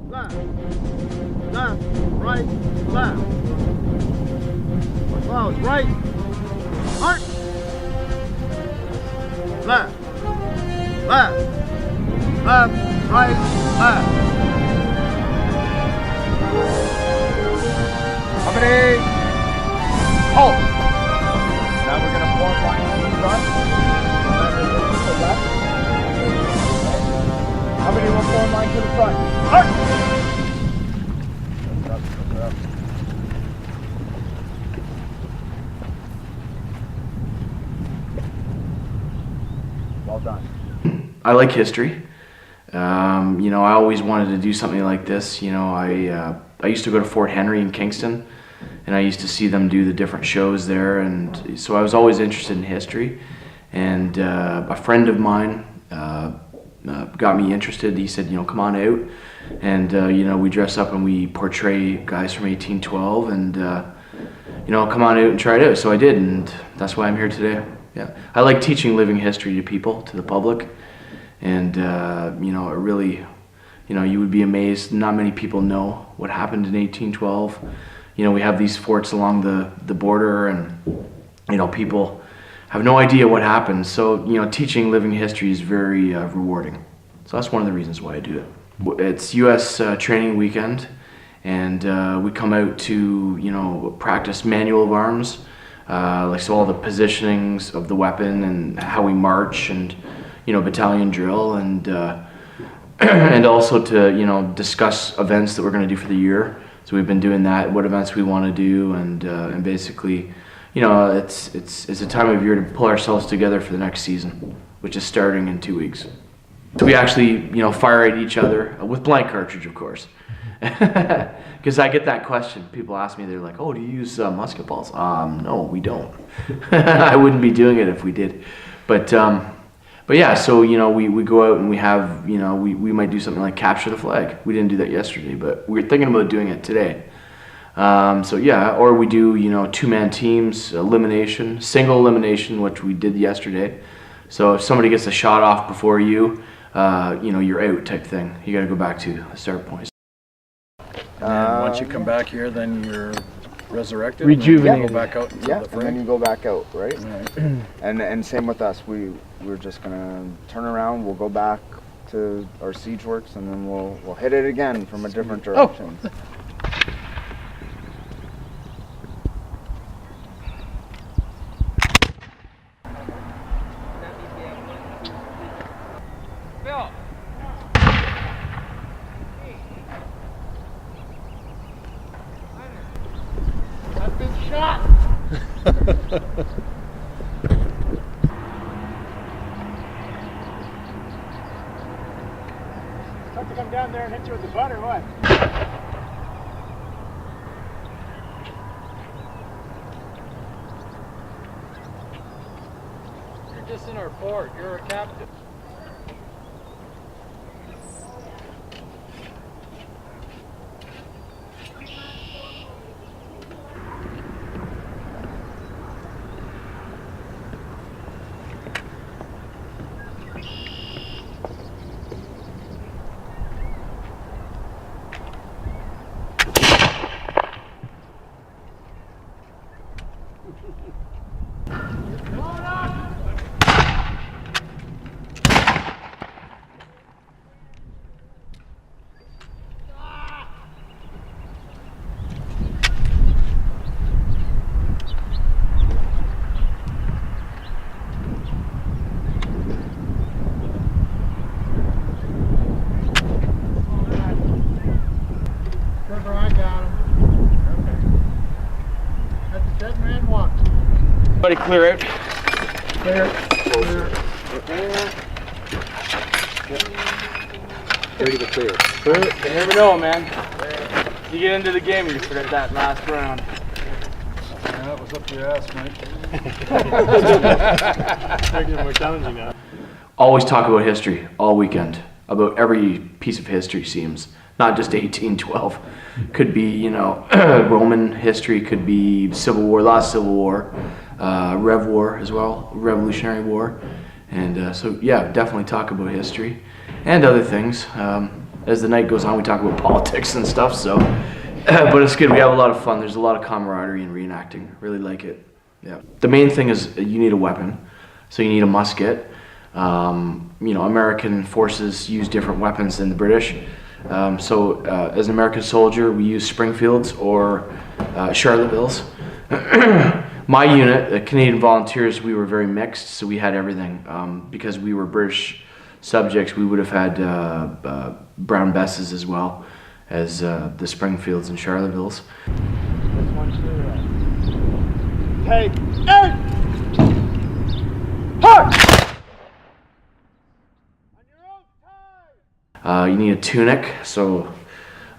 left, left, right, left. Close, right, march. Left, left, left, right, left. Company, halt. Now we're going to form line to the front. To the left. Company will form line to the front. March. Well done. I like history. You know, I always wanted to do something like this. You know, I used to go to Fort Henry in Kingston, and I used to see them do the different shows there, and so I was always interested in history. And a friend of mine got me interested. He said, you know, come on out, and you know, we dress up and we portray guys from 1812, and you know, come on out and try it out. So I did, and that's why I'm here today. Yeah, I like teaching living history to people, to the public, and you know, it really, you know, you would be amazed. Not many people know what happened in 1812. You know, we have these forts along the border, and you know, people have no idea what happened. So you know, teaching living history is very rewarding. So that's one of the reasons why I do it. It's U.S. training weekend, and we come out to, you know, practice manual of arms. Like, so all the positionings of the weapon and how we march, and you know, battalion drill, and and also to, you know, discuss events that we're going to do for the year. So we've been doing that, what events we want to do, and basically, you know, it's a time of year to pull ourselves together for the next season, which is starting in 2 weeks. So we actually, you know, fire at each other with blank cartridge, of course. Because I get that question. People ask me, they're like, oh, do you use musket balls? No, we don't. I wouldn't be doing it if we did. But yeah, so, you know, we go out and we have, you know, we might do something like capture the flag. We didn't do that yesterday, but we're thinking about doing it today. So yeah, or we do, you know, two-man teams, elimination, single elimination, which we did yesterday. So if somebody gets a shot off before you, you know, you're out type thing. You got to go back to the start point. And once you come back here, then you're resurrected. Rejuvenated. And then you go back out. Yeah, The and then you go back out, right? And same with us. We're just gonna turn around. We'll go back to our siege works, and then we'll hit it again from a different direction. Oh. Shot! Have to come down there and hit you with the butt or what? You're just in our fort. You're a captain. I got him. Okay. That's a dead man walking. Everybody clear out. Clear. Ready to clear. You never know, man. You get into the game and you forget that last round. Yeah, that was up your ass, Mike. More challenging now. Always talk about history all weekend, about every piece of history seems, not just 1812. Could be, you know, Roman history, could be Civil War, last Civil War, Rev War as well, Revolutionary War. And so yeah, definitely talk about history and other things. as the night goes on, we talk about politics and stuff. So, but it's good. We have a lot of fun. There's a lot of camaraderie in reenacting. Really like it. Yeah. The main thing is you need a weapon. So you need a musket. You know, American forces use different weapons than the British. As an American soldier, we use Springfields or Charleville's. My unit, the Canadian Volunteers, we were very mixed, so we had everything. Because we were British subjects, we would have had Brown Besses as well as the Springfields and Charlevilles. Take aim! Hard! On your own time! You need a tunic, so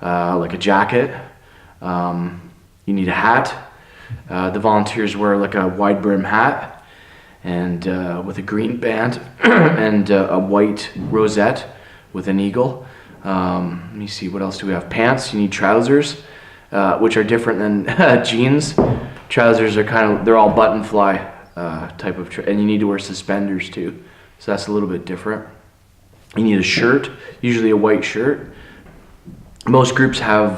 like a jacket. You need a hat. The volunteers wear like a wide brim hat and with a green band and a white rosette with an eagle. Let me see, what else do we have? Pants, you need trousers, which are different than jeans. Trousers are they're all button fly type of, and you need to wear suspenders too. So that's a little bit different. You need a shirt, usually a white shirt. Most groups have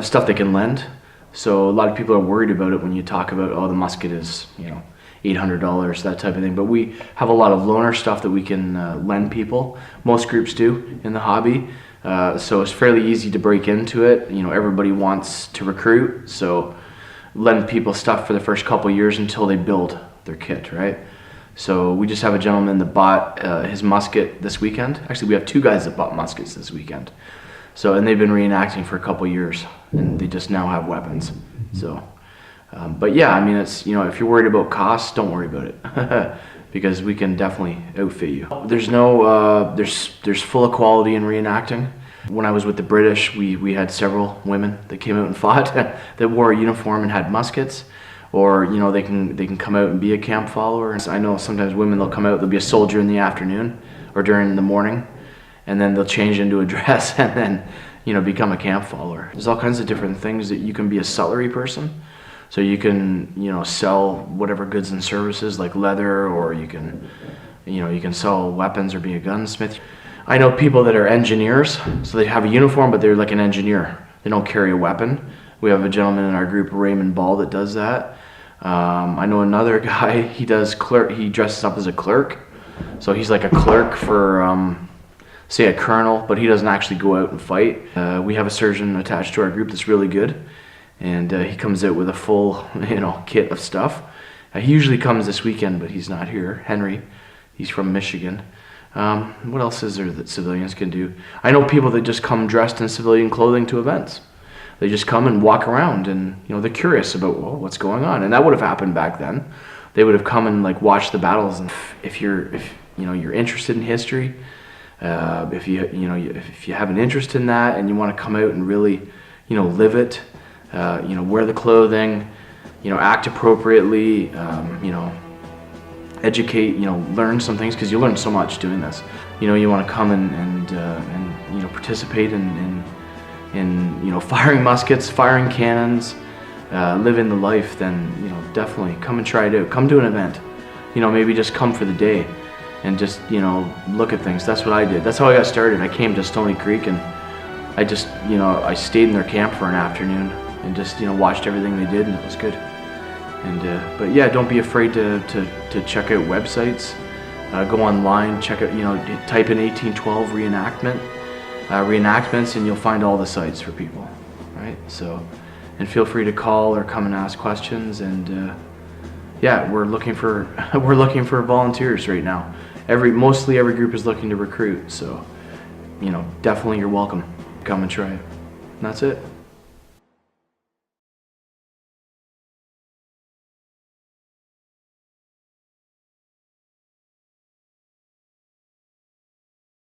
stuff they can lend. So a lot of people are worried about it when you talk about, oh, the musket is, you know, $800, that type of thing. But we have a lot of loaner stuff that we can lend people. Most groups do in the hobby. So it's fairly easy to break into it. You know, everybody wants to recruit. So lend people stuff for the first couple years until they build their kit, right? So we just have a gentleman that bought his musket this weekend. Actually, we have 2 guys that bought muskets this weekend. So, and they've been reenacting for a couple years, and they just now have weapons. So, but yeah, I mean, it's, you know, if you're worried about costs, don't worry about it, because we can definitely outfit you. There's no, there's full equality in reenacting. When I was with the British, we had several women that came out and fought that wore a uniform and had muskets, or, you know, they can come out and be a camp follower. I know sometimes women, they'll come out, they'll be a soldier in the afternoon or during the morning, and then they'll change into a dress and then, you know, become a camp follower. There's all kinds of different things that you can be a sutlery person. So you can, you know, sell whatever goods and services like leather, or you can, you know, you can sell weapons or be a gunsmith. I know people that are engineers, so they have a uniform, but they're like an engineer. They don't carry a weapon. We have a gentleman in our group, Raymond Ball, that does that. I know another guy, he dresses up as a clerk. So he's like a clerk for, say a colonel, but he doesn't actually go out and fight. We have a surgeon attached to our group that's really good, and he comes out with a full, you know, kit of stuff. He usually comes this weekend, but he's not here. Henry, he's from Michigan. What else is there that civilians can do? I know people that just come dressed in civilian clothing to events. They just come and walk around, and, you know, they're curious about, well, what's going on, and that would have happened back then. They would have come and like watched the battles, and if you know, you're interested in history. If you have an interest in that and you want to come out and really, you know, live it, you know, wear the clothing, you know, act appropriately, you know, educate, you know, learn some things, because you learn so much doing this. You know, you want to come and you know, participate in you know, firing muskets, firing cannons, living the life, then, you know, definitely come and try it out. Come to an event. You know, maybe just come for the day and just, you know, look at things. That's what I did. That's how I got started. I came to Stony Creek, and I just, you know, I stayed in their camp for an afternoon and just, you know, watched everything they did, and it was good. And but yeah, don't be afraid to check out websites. Go online, check out, you know, type in 1812 reenactments, and you'll find all the sites for people, right? So, and feel free to call or come and ask questions. And yeah, we're looking for volunteers right now. Mostly every group is looking to recruit, so, you know, definitely you're welcome. Come and try it. And that's it.